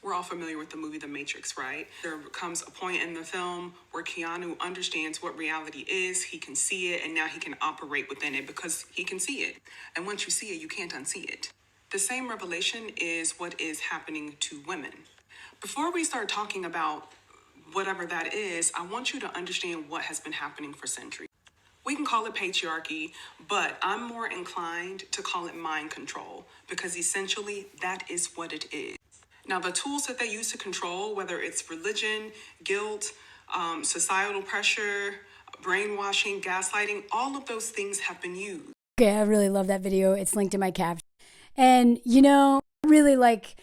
We're all familiar with the movie The Matrix, right? There comes a point in the film where Keanu understands what reality is, he can see it, and now he can operate within it because he can see it. And once you see it, you can't unsee it. The same revelation is what is happening to women. Before we start talking about whatever that is, I want you to understand what has been happening for centuries. We can call it patriarchy, but I'm more inclined to call it mind control because essentially that is what it is. Now, the tools that they use to control, whether it's religion, guilt, societal pressure, brainwashing, gaslighting, all of those things have been used. Okay, I really love that video. It's linked in my caption. And, I really like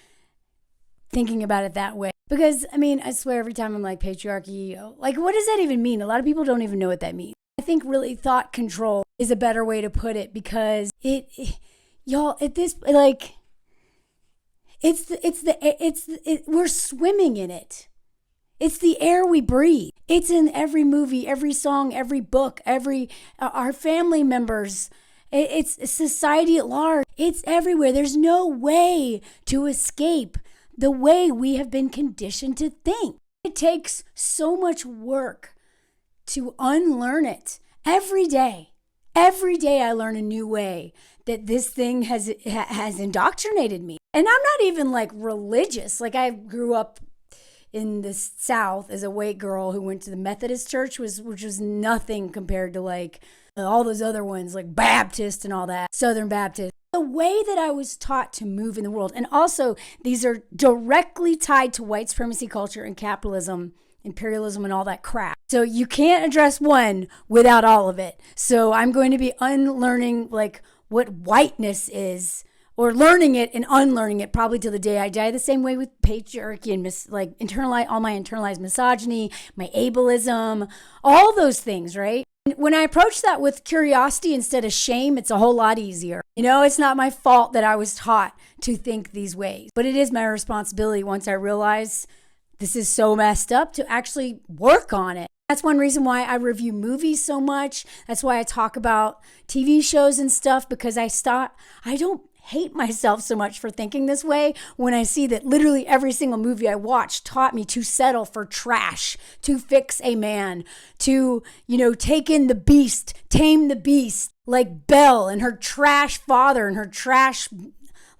thinking about it that way. Because, I swear every time I'm like patriarchy, like what does that even mean? A lot of people don't even know what that means. I think really thought control is a better way to put it because we're swimming in it. It's the air we breathe. It's in every movie, every song, every book, our family members. It's society at large. It's everywhere. There's no way to escape the way we have been conditioned to think. It takes so much work to unlearn it every day. Every day I learn a new way that this thing has indoctrinated me. And I'm not even like religious. Like I grew up in the South as a white girl who went to the Methodist church, which was nothing compared to like all those other ones like Baptist and all that, Southern Baptist. The way that I was taught to move in the world. And also these are directly tied to white supremacy culture and capitalism, imperialism and all that crap. So you can't address one without all of it. So I'm going to be unlearning like what whiteness is, or learning it and unlearning it probably till the day I die. The same way with patriarchy and all my internalized misogyny, my ableism, all those things, right? When I approach that with curiosity instead of shame, it's a whole lot easier. It's not my fault that I was taught to think these ways, but it is my responsibility once I realize this is so messed up to actually work on it. That's one reason why I review movies so much. That's why I talk about TV shows and stuff, because I don't hate myself so much for thinking this way when I see that literally every single movie I watched taught me to settle for trash, to fix a man, to, take in the beast, tame the beast, like Belle and her trash father and her trash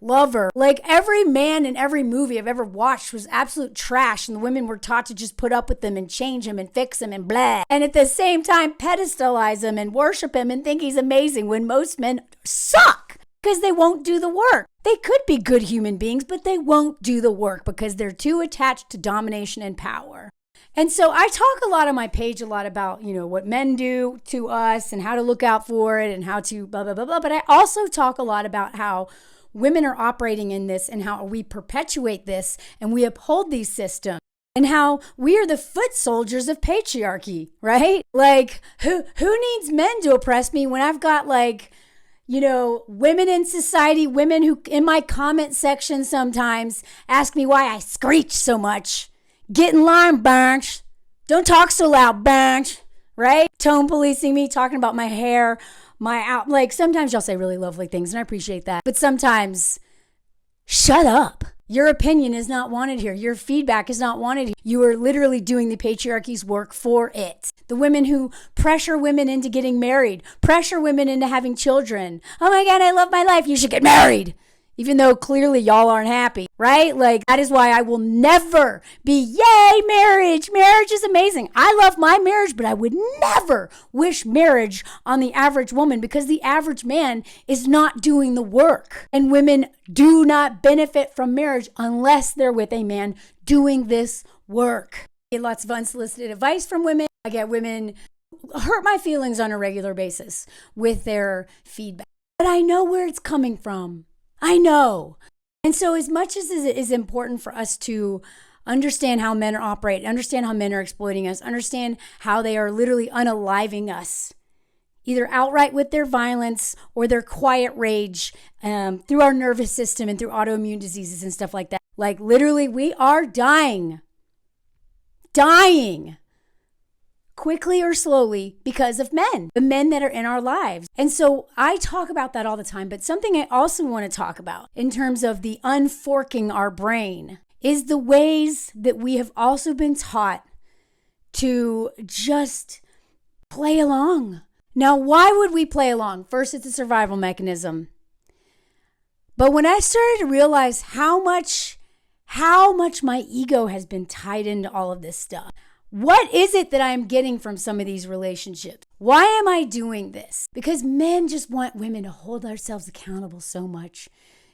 lover. Like every man in every movie I've ever watched was absolute trash, and the women were taught to just put up with them and change him and fix him and blah. And at the same time, pedestalize him and worship him and think he's amazing when most men suck because they won't do the work. They could be good human beings, but they won't do the work because they're too attached to domination and power. And so I talk a lot on my page about, what men do to us and how to look out for it and how to blah, blah, blah, blah. But I also talk a lot about how women are operating in this and how we perpetuate this and we uphold these systems and how we are the foot soldiers of patriarchy, right? Like who needs men to oppress me when I've got women in society, women who in my comment section sometimes ask me why I screech so much. Get in line, bunch. Don't talk so loud, bunch. Right? Tone policing me, talking about my hair, sometimes y'all say really lovely things and I appreciate that. But sometimes, shut up. Your opinion is not wanted here. Your feedback is not wanted here. You are literally doing the patriarchy's work for it. The women who pressure women into getting married, pressure women into having children. Oh my God, I love my life. You should get married. Even though clearly y'all aren't happy, right? That is why I will never be, yay, marriage. Marriage is amazing. I love my marriage, but I would never wish marriage on the average woman because the average man is not doing the work. And women do not benefit from marriage unless they're with a man doing this work. I get lots of unsolicited advice from women. I get women hurt my feelings on a regular basis with their feedback. But I know where it's coming from. I know. And so as much as it is important for us to understand how men operate, understand how men are exploiting us, understand how they are literally unaliving us, either outright with their violence or their quiet rage through our nervous system and through autoimmune diseases and stuff like that. Literally, we are dying. Quickly or slowly because of men, the men that are in our lives. And so I talk about that all the time, but something I also want to talk about in terms of the unforking our brain is the ways that we have also been taught to just play along. Now, why would we play along? First, it's a survival mechanism. But when I started to realize how much my ego has been tied into all of this stuff, what is it that I'm getting from some of these relationships? Why am I doing this? Because men just want women to hold ourselves accountable so much.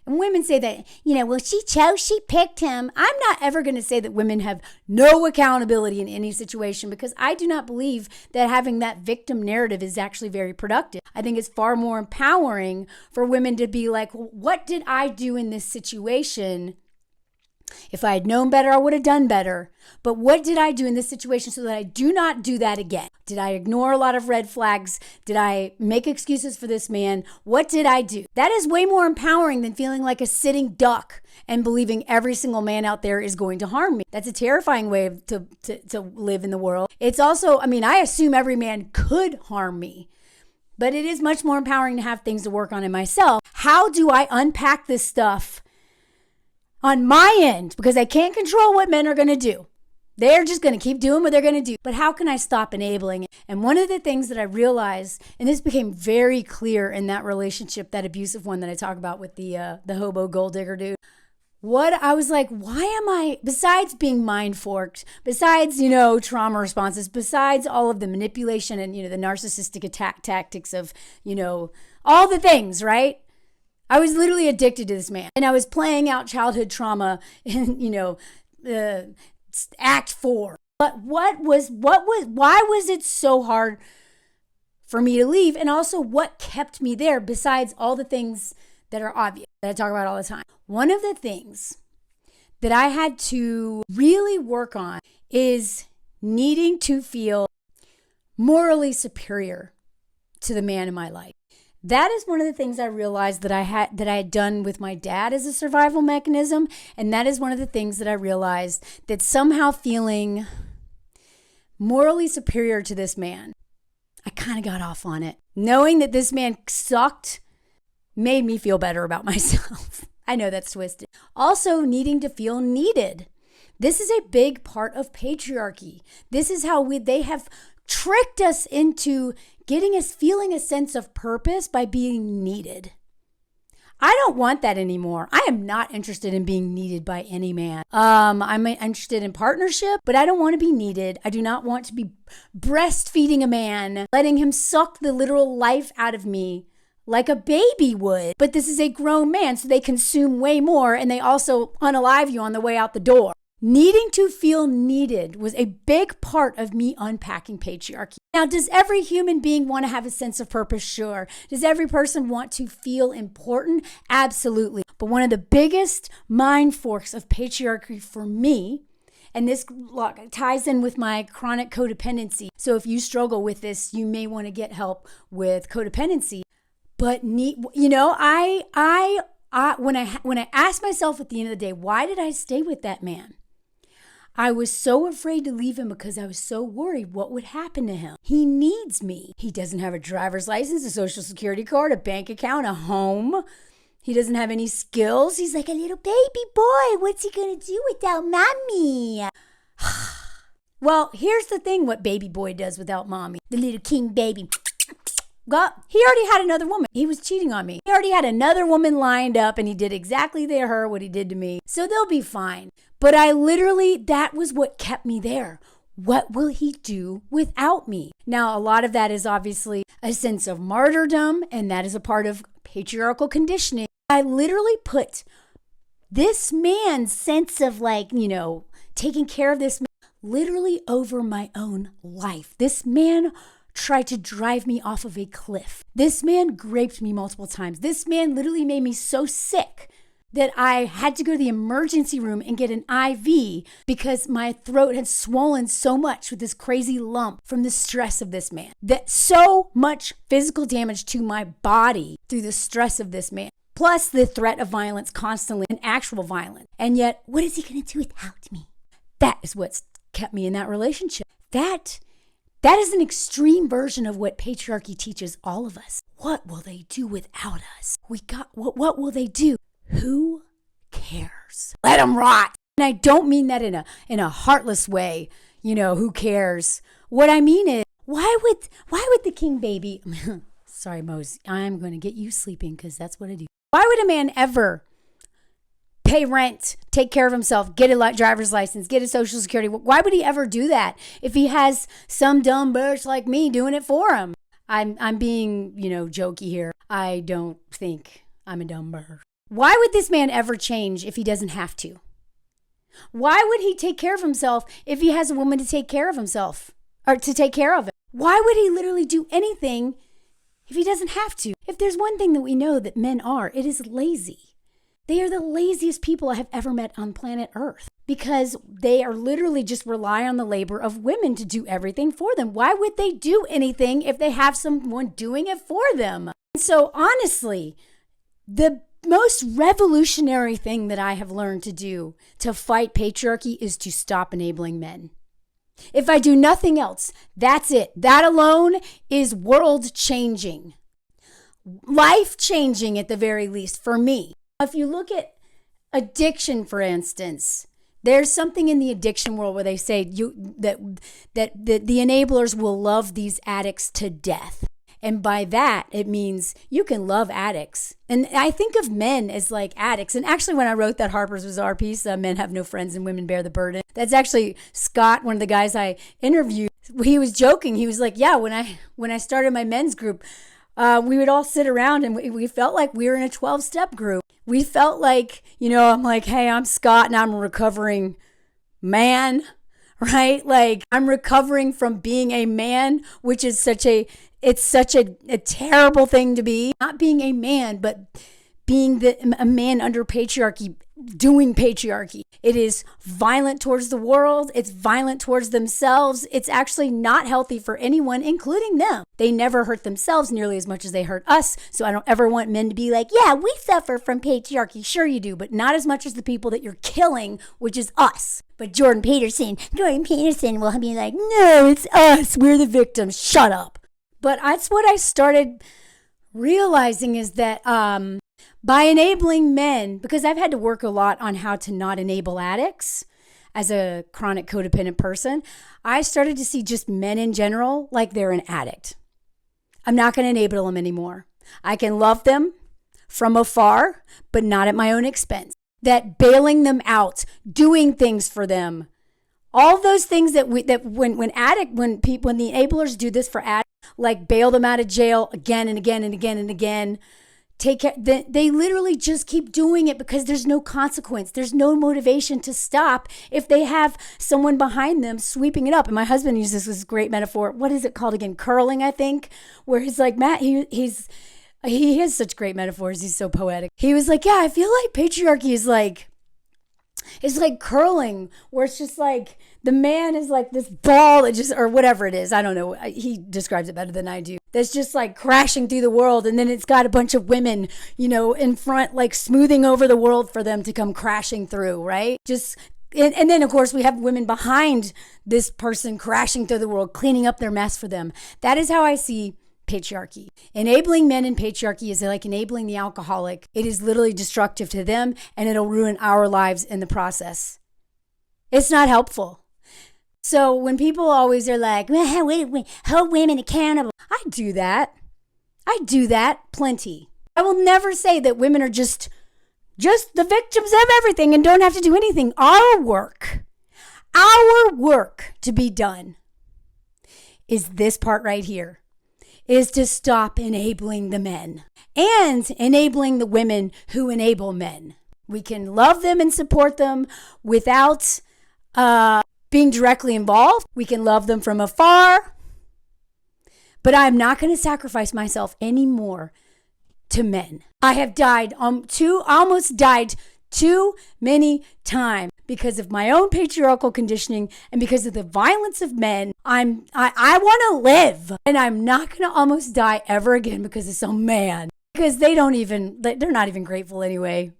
And women say that, well, she chose, she picked him. I'm not ever going to say that women have no accountability in any situation, because I do not believe that having that victim narrative is actually very productive. I think it's far more empowering for women to be like, well, what did I do in this situation? If I had known better, I would have done better. But what did I do in this situation so that I do not do that again? Did I ignore a lot of red flags? Did I make excuses for this man? What did I do? That is way more empowering than feeling like a sitting duck and believing every single man out there is going to harm me. That's a terrifying way to live in the world. It's also, I assume every man could harm me. But it is much more empowering to have things to work on in myself. How do I unpack this stuff on my end? Because I can't control what men are going to do. They're just going to keep doing what they're going to do. But how can I stop enabling it? And one of the things that I realized, and this became very clear in that relationship, that abusive one that I talk about with the hobo gold digger dude, what I was like, why am I, besides being mind forked, besides, trauma responses, besides all of the manipulation and, the narcissistic attack tactics of, all the things, right? I was literally addicted to this man, and I was playing out childhood trauma in, act 4. But why was it so hard for me to leave? And also, what kept me there besides all the things that are obvious that I talk about all the time? One of the things that I had to really work on is needing to feel morally superior to the man in my life. That is one of the things I realized that I had done with my dad as a survival mechanism. And that is one of the things that I realized, that somehow feeling morally superior to this man, I kind of got off on it. Knowing that this man sucked made me feel better about myself. I know that's twisted. Also, needing to feel needed. This is a big part of patriarchy. This is how they have tricked us into getting us feeling a sense of purpose by being needed. I don't want that anymore. I am not interested in being needed by any man. I'm interested in partnership, but I don't want to be needed. I do not want to be breastfeeding a man, letting him suck the literal life out of me like a baby would. But this is a grown man, so they consume way more, and they also unalive you on the way out the door. Needing to feel needed was a big part of me unpacking patriarchy. Now, does every human being want to have a sense of purpose? Sure. Does every person want to feel important? Absolutely. But one of the biggest mind forks of patriarchy for me, and this ties in with my chronic codependency. So if you struggle with this, you may want to get help with codependency. But when I asked myself at the end of the day, why did I stay with that man? I was so afraid to leave him because I was so worried what would happen to him. He needs me. He doesn't have a driver's license, a social security card, a bank account, a home. He doesn't have any skills. He's like a little baby boy. What's he going to do without mommy? Well, here's the thing, what baby boy does without mommy. The little king baby. He already had another woman. He was cheating on me. He already had another woman lined up, and he did exactly to her what he did to me. So they'll be fine. But that was what kept me there. What will he do without me? Now, a lot of that is obviously a sense of martyrdom, and that is a part of patriarchal conditioning. I literally put this man's sense of taking care of this man literally over my own life. This man tried to drive me off of a cliff. This man raped me multiple times. This man literally made me so sick that I had to go to the emergency room and get an IV because my throat had swollen so much with this crazy lump from the stress of this man. That so much physical damage to my body through the stress of this man. Plus the threat of violence constantly and actual violence. And yet, what is he going to do without me? That is what's kept me in that relationship. That is an extreme version of what patriarchy teaches all of us. What will they do without us? What will they do? Who cares? Let them rot. And I don't mean that in a heartless way, who cares? What I mean is, why would the king baby, sorry, Mose, I'm going to get you sleeping because that's what I do. Why would a man ever pay rent, take care of himself, get a driver's license, get a social security? Why would he ever do that if he has some dumb bitch like me doing it for him? I'm being, jokey here. I don't think I'm a dumb bird. Why would this man ever change if he doesn't have to? Why would he take care of himself if he has a woman to take care of himself or to take care of him? Why would he literally do anything if he doesn't have to? If there's one thing that we know that men are, it is lazy. They are the laziest people I have ever met on planet Earth because they are literally just rely on the labor of women to do everything for them. Why would they do anything if they have someone doing it for them? So honestly, the most revolutionary thing that I have learned to do to fight patriarchy is to stop enabling men. If I do nothing else, that's it. That alone is world changing, life changing at the very least for me. If you look at addiction, for instance, there's something in the addiction world where they say that the enablers will love these addicts to death. And by that, it means you can love addicts. And I think of men as like addicts. And actually, when I wrote that Harper's Bazaar piece, Men Have No Friends and Women Bear the Burden, that's actually Scott, one of the guys I interviewed. He was joking. He was like, yeah, when I started my men's group, we would all sit around and we felt like we were in a 12-step group. We felt like, I'm like, hey, I'm Scott and I'm a recovering man, right? Like I'm recovering from being a man, which is such a terrible thing to be. Not being a man, but being a man under patriarchy, doing patriarchy. It is violent towards the world. It's violent towards themselves. It's actually not healthy for anyone, including them. They never hurt themselves nearly as much as they hurt us. So I don't ever want men to be like, yeah, we suffer from patriarchy. Sure you do, but not as much as the people that you're killing, which is us. But Jordan Peterson will be like, no, it's us. We're the victims. Shut up. But that's what I started realizing is that by enabling men, because I've had to work a lot on how to not enable addicts as a chronic codependent person, I started to see just men in general like they're an addict. I'm not going to enable them anymore. I can love them from afar, but not at my own expense. That bailing them out, doing things for them, all those things when the enablers do this for addicts, like bail them out of jail again and again and again and again, take care. They literally just keep doing it because there's no consequence. There's no motivation to stop if they have someone behind them sweeping it up. And my husband uses this great metaphor. What is it called again? Curling, I think, where he's like, Matt, he has such great metaphors. He's so poetic. He was like, yeah, I feel like patriarchy is like curling, where it's just like the man is like this ball that just, or whatever it is. I don't know. He describes it better than I do. That's just like crashing through the world. And then it's got a bunch of women, in front, like smoothing over the world for them to come crashing through, right? And then, of course, we have women behind this person crashing through the world, cleaning up their mess for them. That is how I see patriarchy. Enabling men in patriarchy is like enabling the alcoholic. It is literally destructive to them, and it'll ruin our lives in the process. It's not helpful. So when people always are like, hold women accountable. I do that plenty. I will never say that women are just the victims of everything and don't have to do anything. Our work to be done is this part right here, is to stop enabling the men and enabling the women who enable men. We can love them and support them without being directly involved. We can love them from afar, but I'm not going to sacrifice myself anymore to men. I have died, almost died too many times because of my own patriarchal conditioning and because of the violence of men. I want to live, and I'm not going to almost die ever again because of some man. Because they're not even grateful anyway.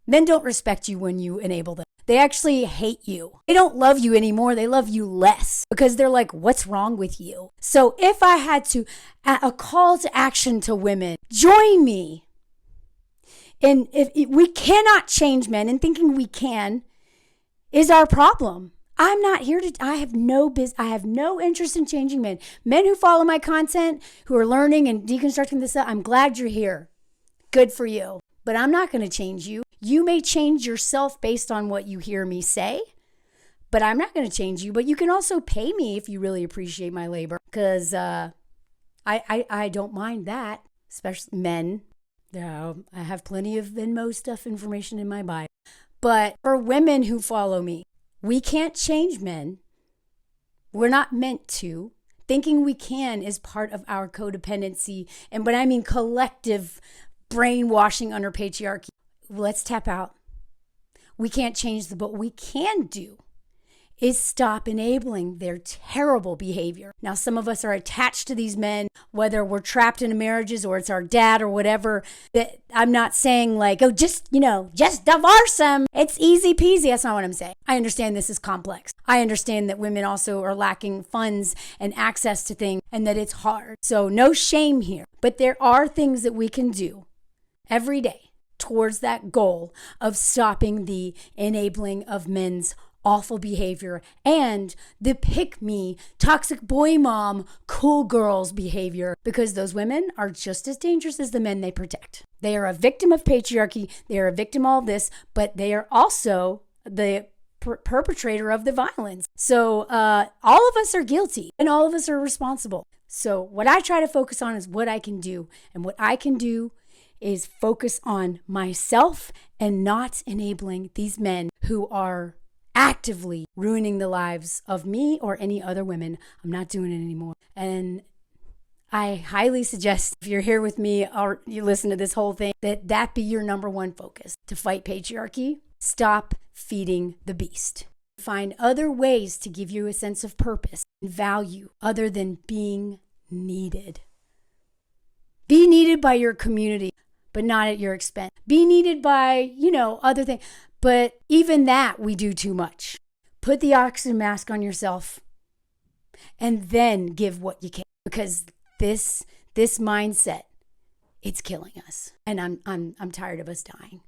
Men don't respect you when you enable them. They actually hate you. They don't love you anymore. They love you less because they're like, what's wrong with you? So if I had to, a call to action to women, join me. And if we cannot change men, and thinking we can is our problem. I'm not here to, I have no interest in changing men. Men who follow my content, who are learning and deconstructing this, I'm glad you're here. Good for you. But I'm not going to change you. You may change yourself based on what you hear me say, but I'm not going to change you. But you can also pay me if you really appreciate my labor, because I don't mind that, especially men. I have plenty of Venmo stuff information in my bio. But for women who follow me, we can't change men. We're not meant to. Thinking we can is part of our codependency. And when I mean collective brainwashing under patriarchy, let's tap out. We can't change them, but what we can do is stop enabling their terrible behavior. Now, some of us are attached to these men, whether we're trapped in marriages or it's our dad or whatever. That I'm not saying like, oh, just divorce him. It's easy peasy. That's not what I'm saying. I understand this is complex. I understand that women also are lacking funds and access to things and that it's hard. So no shame here. But there are things that we can do every day towards that goal of stopping the enabling of men's awful behavior and the pick-me, toxic boy mom, cool girls behavior, because those women are just as dangerous as the men they protect. They are a victim of patriarchy. They are a victim of all this, but they are also the perpetrator of the violence. So all of us are guilty and all of us are responsible. So what I try to focus on is what I can do. And what I can do is focus on myself and not enabling these men who are actively ruining the lives of me or any other women. I'm not doing it anymore. And I highly suggest, if you're here with me or you listen to this whole thing, that be your number one focus. To fight patriarchy, stop feeding the beast. Find other ways to give you a sense of purpose and value other than being needed. Be needed by your community, but not at your expense. Be needed by, other things. But even that, we do too much. Put the oxygen mask on yourself and then give what you can, because this mindset, it's killing us. And I'm tired of us dying.